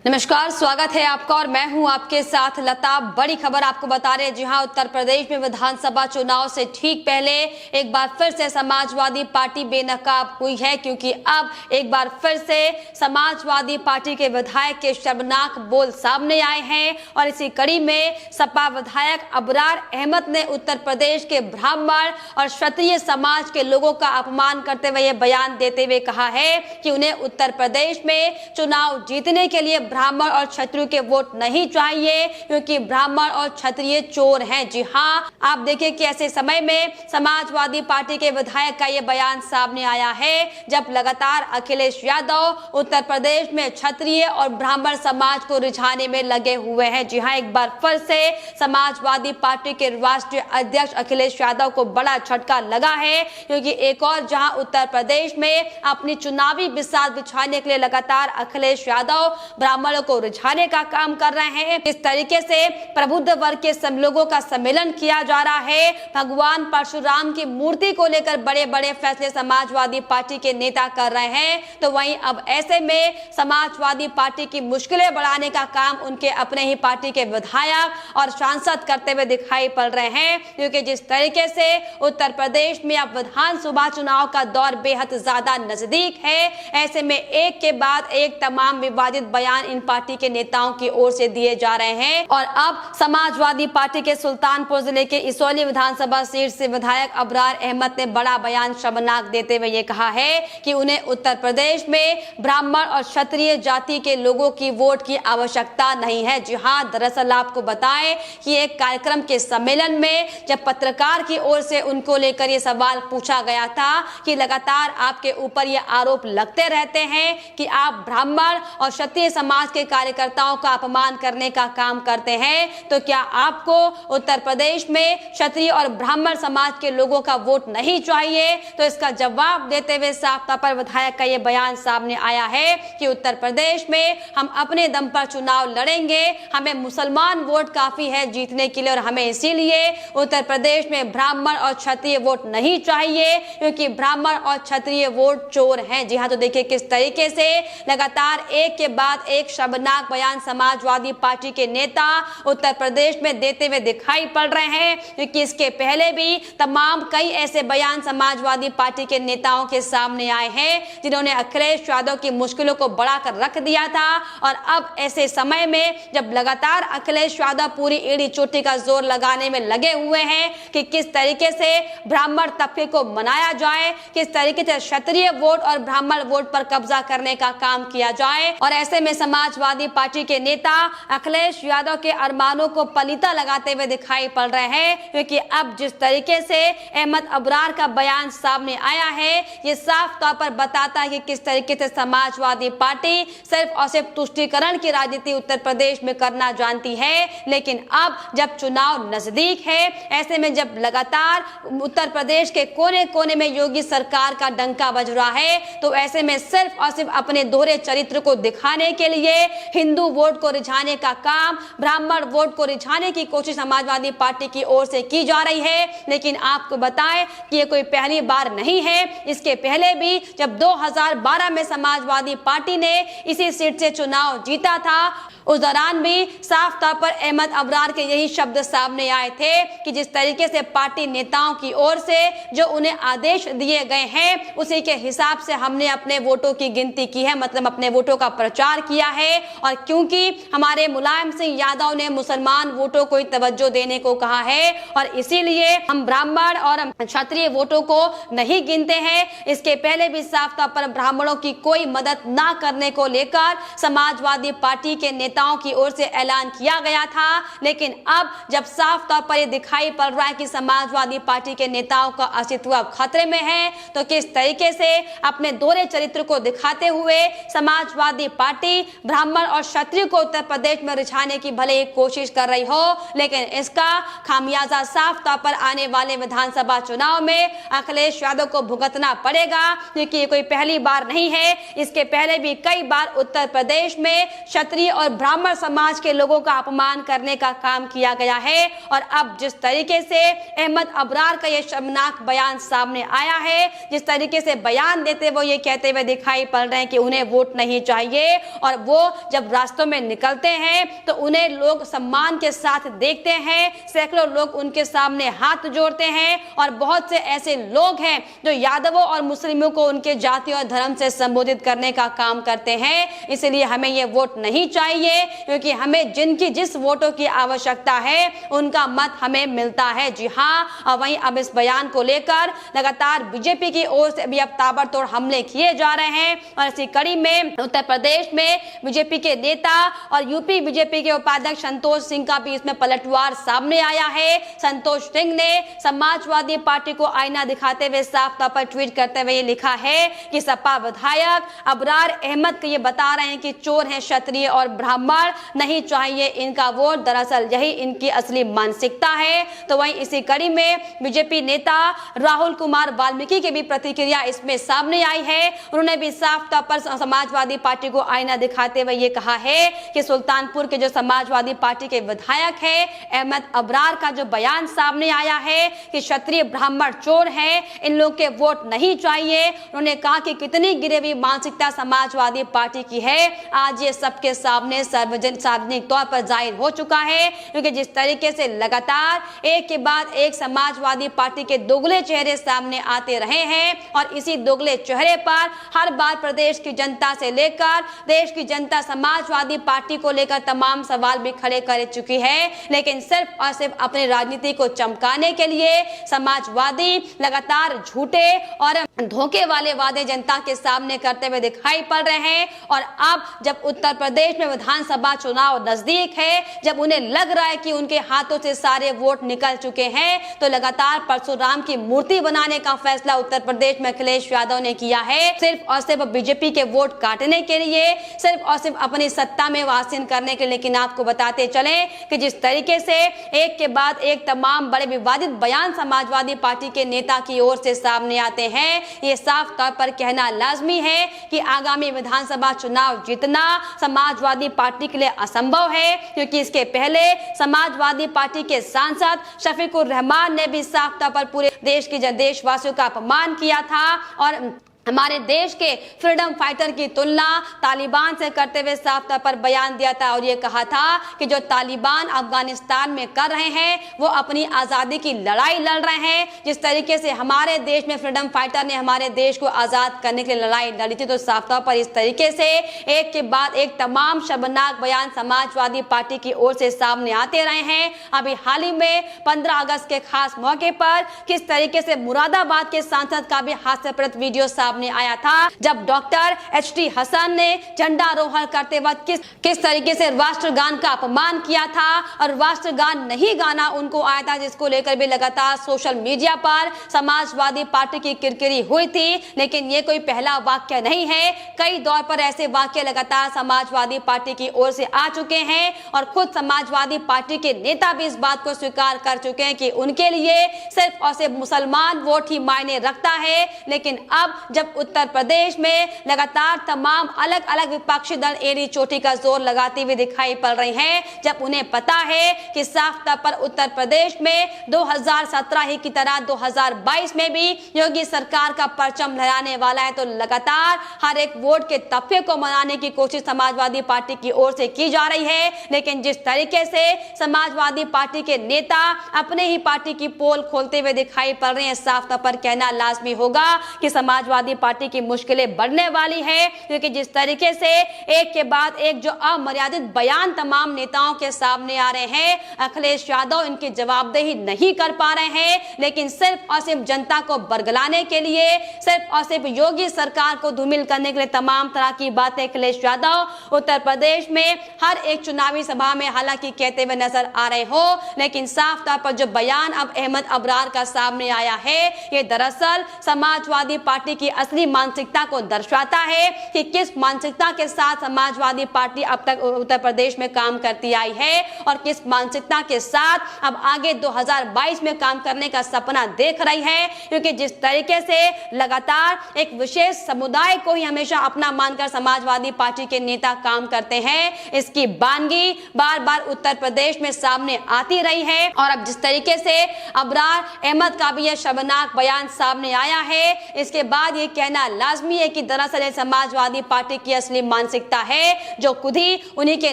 नमस्कार, स्वागत है आपका और मैं हूं आपके साथ लता। बड़ी खबर आपको बता रहे हैं। जी हां, उत्तर प्रदेश में विधानसभा चुनाव से ठीक पहले एक बार फिर से समाजवादी पार्टी बेनकाब हुई है, क्योंकि अब एक बार फिर से समाजवादी पार्टी के विधायक के शर्मनाक बोल सामने आए हैं। और इसी कड़ी में सपा विधायक अबरार अहमद ने उत्तर प्रदेश के ब्राह्मण और क्षत्रिय समाज के लोगों का अपमान करते हुए यह बयान देते हुए कहा है कि उन्हें उत्तर प्रदेश में चुनाव जीतने के लिए ब्राह्मण और क्षत्रिय के वोट नहीं चाहिए, क्योंकि ब्राह्मण और क्षत्रिय चोर हैं। जी हां, आप देखिए कि ऐसे समय में समाजवादी पार्टी के विधायक का यह बयान सामने आया है, जब लगातार अखिलेश यादव उत्तर प्रदेश में क्षत्रिय और ब्राह्मण समाज को रिझाने में लगे हुए हैं। जी हां, एक बार फिर से समाजवादी पार्टी के राष्ट्रीय अध्यक्ष अखिलेश यादव को बड़ा झटका लगा है, क्योंकि एक और जहां उत्तर प्रदेश में अपनी चुनावी बिसात बिछाने के लिए लगातार अखिलेश यादव ब्राह्मणों को रिझाने का काम कर रहे हैं। इस तरीके से प्रबुद्ध वर्ग के सब लोगों का सम्मेलन किया जा रहा है। भगवान परशुराम की मूर्ति को लेकर बड़े बड़े फैसले समाजवादी पार्टी के नेता कर रहे हैं, तो वहीं अब ऐसे में समाजवादी पार्टी की मुश्किलें बढ़ाने का काम उनके अपने ही पार्टी के विधायक और सांसद करते हुए दिखाई पड़ रहे हैं। क्योंकि जिस तरीके से उत्तर प्रदेश में अब विधानसभा चुनाव का दौर बेहद ज्यादा नजदीक है, ऐसे में एक के बाद एक तमाम विवादित बयान इन पार्टी के नेताओं की ओर से दिए जा रहे हैं। और अब समाजवादी पार्टी के सुल्तानपुर जिले के इसौली विधानसभा सीट से विधायक अबरार अहमद ने बड़ा बयान शर्मनाक देते हुए ये कहा है कि उन्हें उत्तर प्रदेश में ब्राह्मण और क्षत्रिय जाति के लोगों की वोट की आवश्यकता नहीं है। जी हां, दरअसल आपको बताएं कि एक कार्यक्रम के सम्मेलन में जब पत्रकार की ओर से उनको लेकर ये सवाल पूछा गया था कि लगातार आपके ऊपर ये आरोप लगते रहते हैं कि आप ब्राह्मण और क्षत्रिय समाज के कार्यकर्ताओं का अपमान करने का काम करते हैं, तो क्या आपको उत्तर प्रदेश में क्षत्रिय और ब्राह्मण समाज के लोगों का वोट नहीं चाहिए? तो इसका जवाब देते हुए साफ तौर पर विधायक का यह बयान सामने आया है कि उत्तर प्रदेश में हम अपने दम पर चुनाव लड़ेंगे, हमें मुसलमान वोट काफी है जीतने के लिए और हमें इसीलिए उत्तर प्रदेश में ब्राह्मण और क्षत्रिय वोट नहीं चाहिए, क्योंकि ब्राह्मण और क्षत्रिय वोट चोर हैं। जी हाँ, तो देखिए किस तरीके से लगातार एक के बाद एक शर्मनाक बयान समाजवादी पार्टी के नेता उत्तर प्रदेश में देते हुए दिखाई पड़ रहे हैं, क्योंकि इसके पहले भी तमाम कई ऐसे बयान समाजवादी पार्टी के नेताओं के सामने आए हैं जिन्होंने अखिलेश यादव की मुश्किलों को बढ़ाकर रख दिया था। और अब ऐसे समय में जब लगातार अखिलेश यादव पूरी एड़ी चोटी का जोर लगाने में लगे हुए हैं कि किस तरीके से ब्राह्मण तबके को मनाया जाए, किस तरीके से क्षत्रिय वोट और ब्राह्मण वोट पर कब्जा करने का काम किया जाए। और ऐसे में समाजवादी पार्टी के नेता अखिलेश यादव के अरमानों को पलीता लगाते हुए दिखाई पड़ रहे हैं, क्योंकि अब जिस तरीके से अहमद अबरार का बयान सामने आया है, ये साफ तौर पर बताता है कि किस तरीके से समाजवादी पार्टी सिर्फ और सिर्फ तुष्टीकरण की राजनीति उत्तर प्रदेश में करना जानती है। लेकिन अब जब चुनाव नजदीक है, ऐसे में जब लगातार उत्तर प्रदेश के कोने कोने में योगी सरकार का डंका बज रहा है, तो ऐसे में सिर्फ और सिर्फ अपने दोहरे चरित्र को दिखाने के लिए हिंदू वोट को रिझाने का काम, ब्राह्मण वोट को रिझाने की कोशिश समाजवादी पार्टी की ओर से की जा रही है। लेकिन आपको बताएं कि ये कोई पहली बार नहीं है। इसके पहले भी जब 2012 में समाजवादी पार्टी ने इसी सीट से चुनाव जीता था, उस दौरान भी साफ तौर पर अहमद अबरार के यही शब्द सामने आए थे कि जिस तरीके से पार्टी नेताओं की ओर से जो उन्हें आदेश दिए गए हैं, उसी के हिसाब से हमने अपने वोटों की गिनती की है, मतलब अपने वोटों का प्रचार किया है। और क्योंकि हमारे मुलायम सिंह यादव ने मुसलमान वोटों को तवज्जो देने को कहा है, और इसीलिए हम ब्राह्मण और क्षत्रिय वोटों को नहीं गिनते हैं। इसके पहले भी साफ तौर पर ब्राह्मणों की कोई मदद ना करने को लेकर समाजवादी पार्टी के नेताओं की ओर से ऐलान किया गया था। लेकिन अब जब साफ तौर पर यह दिखाई पड़ रहा है कि समाजवादी पार्टी के नेताओं का अस्तित्व खतरे में है, तो किस तरीके से अपने दोहरे चरित्र को दिखाते हुए समाजवादी पार्टी ब्राह्मण और क्षत्रिय को उत्तर प्रदेश में रिझाने की भले ही कोशिश कर रही हो, लेकिन इसका खामियाजा साफ तौर पर आने वाले विधानसभा चुनाव में अखिलेश यादव को भुगतना पड़ेगा, क्योंकि ये कोई पहली बार नहीं है। इसके पहले भी कई बार उत्तर प्रदेश में क्षत्रिय और ब्राह्मण समाज के लोगों का अपमान करने का काम किया गया है। और अब जिस तरीके से अहमद अबरार का ये शर्मनाक बयान सामने आया है, जिस तरीके से बयान देते वो ये कहते हुए दिखाई पड़ रहे हैं कि उन्हें वोट नहीं चाहिए, और वो जब रास्तों में निकलते हैं तो उन्हें लोग सम्मान के साथ देखते हैं, सैकड़ों लोग उनके सामने हाथ जोड़ते हैं, और बहुत से ऐसे लोग हैं जो यादवों और मुस्लिमों को उनके जाति और धर्म से संबोधित करने का काम करते हैं। इसलिए हमें ये वोट नहीं चाहिए, क्योंकि हमें जिनकी जिस वोटों की आवश्यकता है उनका मत हमें मिलता है। जी हाँ, वहीं अब इस बयान को लेकर लगातार बीजेपी की ओर से भी अब ताबड़तोड़ हमले किए जा रहे हैं, और इसी कड़ी में उत्तर प्रदेश में बीजेपी के नेता और यूपी बीजेपी के उपाध्यक्ष संतोष सिंह का भी इसमें पलटवार सामने आया है। संतोष सिंह ने समाजवादी पार्टी को आईना दिखाते हुए साफ तौर पर ट्वीट करते हुए लिखा है कि सपा विधायक अबरार अहमद को ये बता रहे हैं कि चोर हैं क्षत्रिय और ब्राह्मण, नहीं चाहिए इनका वोट। दरअसल यही इनकी असली मानसिकता है। तो वहीं इसी कड़ी में बीजेपी नेता राहुल कुमार वाल्मीकि की भी प्रतिक्रिया इसमें सामने आई है। उन्होंने भी साफ तौर पर समाजवादी पार्टी को आईना दिखाते हुए ये कहा है कि सुल्तानपुर के जो समाजवादी पार्टी के विधायक है अहमद अबरार का जो बयान सामने आया है कि क्षत्रिय ब्राह्मण चोर हैं, इन लोग के वोट नहीं चाहिए। उन्होंने कहा कि कितनी गिरी हुई मानसिकता समाजवादी पार्टी की है, आज ये सबके सामने सार्वजनिक तौर पर जाहिर हो चुका है। क्योंकि जिस तरीके से लगातार एक के बाद एक समाजवादी पार्टी के दोगले चेहरे सामने आते रहे हैं, और इसी दोगले चेहरे पर हर बार प्रदेश की जनता से लेकर देश की जनता समाजवादी पार्टी को लेकर तमाम सवाल भी खड़े कर चुकी है। लेकिन सिर्फ और सिर्फ अपनी राजनीति को चमकाने के लिए समाजवादी लगातार झूठे और धोखे वाले वादे जनता के सामने करते हुए दिखाई पड़ रहे हैं। और अब जब उत्तर प्रदेश में विधानसभा चुनाव नजदीक है, जब उन्हें लग रहा है कि उनके हाथों से सारे वोट निकल चुके हैं, तो लगातार परशुराम की मूर्ति बनाने का फैसला उत्तर प्रदेश में अखिलेश यादव ने किया है, सिर्फ और सिर्फ बीजेपी के वोट काटने के लिए, सिर्फ और सिर्फ अपनी सत्ता में आसीन करने के लिए। लेकिन आपको बताते चले कि जिस तरीके से एक के बाद एक तमाम बड़े विवादित बयान समाजवादी पार्टी के नेता की ओर से सामने आते हैं, ये साफ तौर पर कहना लाजमी है कि आगामी विधानसभा चुनाव जीतना समाजवादी पार्टी के लिए असंभव है। क्योंकि इसके पहले समाजवादी पार्टी के सांसद शफीकुर रहमान ने भी साफ तौर पर पूरे देश के देशवासियों का अपमान किया था, और हमारे देश के फ्रीडम फाइटर की तुलना तालिबान से करते हुए साफ तौर पर बयान दिया था, और ये कहा था कि जो तालिबान अफगानिस्तान में कर रहे हैं वो अपनी आज़ादी की लड़ाई लड़ रहे हैं। जिस तरीके से हमारे देश में फ्रीडम फाइटर ने हमारे देश को आज़ाद करने के लिए लड़ाई लड़ी थी, तो साफ तौर पर इस तरीके से एक के बाद एक तमाम शर्मनाक बयान समाजवादी पार्टी की ओर से सामने आते रहे हैं। अभी हाल ही में 15 अगस्त के खास मौके पर किस तरीके से मुरादाबाद के सांसद का भी हास्यप्रद वीडियो सामने आया था, जब डॉक्टर एच.टी. हसन ने झंडारोहण करते वक्त किस तरीके से राष्ट्रगान का अपमान किया था, और राष्ट्रगान नहीं गाना उनको आया था, जिसको लेकर भी लगातार सोशल मीडिया पर समाजवादी पार्टी की किरकिरी हुई थी। लेकिन ये कोई पहला वाक्य नहीं है, कई दौर पर ऐसे वाक्य लगातार समाजवादी पार्टी की ओर से आ चुके हैं, और खुद समाजवादी पार्टी के नेता भी इस बात को स्वीकार कर चुके हैं कि उनके लिए सिर्फ और सिर्फ मुसलमान वोट ही मायने रखता है। लेकिन अब जब उत्तर प्रदेश में लगातार तमाम अलग अलग विपक्षी दल एड़ी चोटी का जोर लगाते हुए दिखाई पड़ रहे हैं, जब उन्हें पता है कि साफ तौर पर उत्तर प्रदेश में 2017 ही की तरह 2022 में भी योगी सरकार का परचम लहराने वाला है, तो लगातार हर एक वोट के तख्ते को मनाने की कोशिश समाजवादी पार्टी की ओर से की जा रही है। लेकिन जिस तरीके से समाजवादी पार्टी के नेता अपने ही पार्टी की पोल खोलते हुए दिखाई पड़ रहे हैं, साफ तौर पर कहना लाजमी होगा कि समाजवादी पार्टी की मुश्किलें बढ़ने वाली है। क्योंकि जिस तरीके से एक के बाद एक जो अमर्यादित बयान तमाम नेताओं के सामने आ रहे हैं, अखिलेश यादव इनकी जवाबदेही नहीं कर पा रहे हैं, लेकिन सिर्फ और सिर्फ जनता को बरगलाने के लिए, सिर्फ और सिर्फ योगी सरकार को धूमिल करने के लिए तमाम तरह की बातें अखिलेश यादव उत्तर प्रदेश में हर एक चुनावी सभा में हालांकि कहते हुए नजर आ रहे हो। लेकिन साफ तौर पर जो बयान अब अहमद अबरार का सामने आया है, ये दरअसल समाजवादी पार्टी की असली मानसिकता को दर्शाता है कि किस मानसिकता के साथ समाजवादी पार्टी अब तक उत्तर प्रदेश में काम करती आई है और किस मानसिकता के साथ अब आगे 2022 में काम करने का सपना देख रही है। क्योंकि जिस तरीके से लगातार एक विशेष समुदाय को ही हमेशा अपना मानकर समाजवादी पार्टी के नेता काम करते हैं, इसकी बानगी बार बार उत्तर प्रदेश में सामने आती रही है। और अब जिस तरीके से अबरार अहमद का भी यह शर्मनाक बयान सामने आया है, इसके बाद ये कहना लाजमी है कि दरअसल ये समाजवादी पार्टी की असली मानसिकता है जो खुद ही उन्हीं के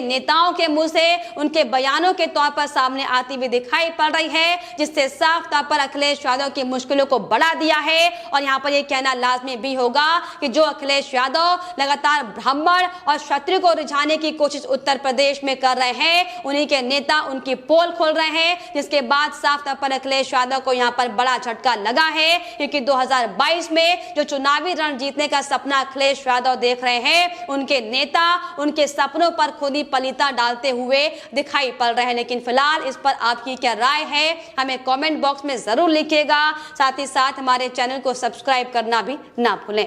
नेताओं के मुंह से उनके बयानों के तौर पर सामने आती हुई दिखाई पड़ रही है, जिससे साफ तौर पर अखिलेश यादव की मुश्किलों को बढ़ा दिया है। और यहाँ पर यह कहना लाजमी भी होगा कि जो अखिलेश यादव लगातार ब्राह्मण और क्षत्रिय को रिझाने की कोशिश उत्तर प्रदेश में कर रहे हैं, उन्हीं के नेता उनकी पोल खोल रहे हैं, जिसके बाद साफ तौर पर अखिलेश यादव को यहाँ पर बड़ा झटका लगा है। क्योंकि 2022 में जो चुनावी रण जीतने का सपना अखिलेश यादव देख रहे हैं, उनके नेता उनके सपनों पर खुद ही पलीता डालते हुए दिखाई पड़ रहे हैं। लेकिन फिलहाल इस पर आपकी क्या राय है, हमें कमेंट बॉक्स में जरूर लिखिएगा। साथ ही साथ हमारे चैनल को सब्सक्राइब करना भी ना भूलें।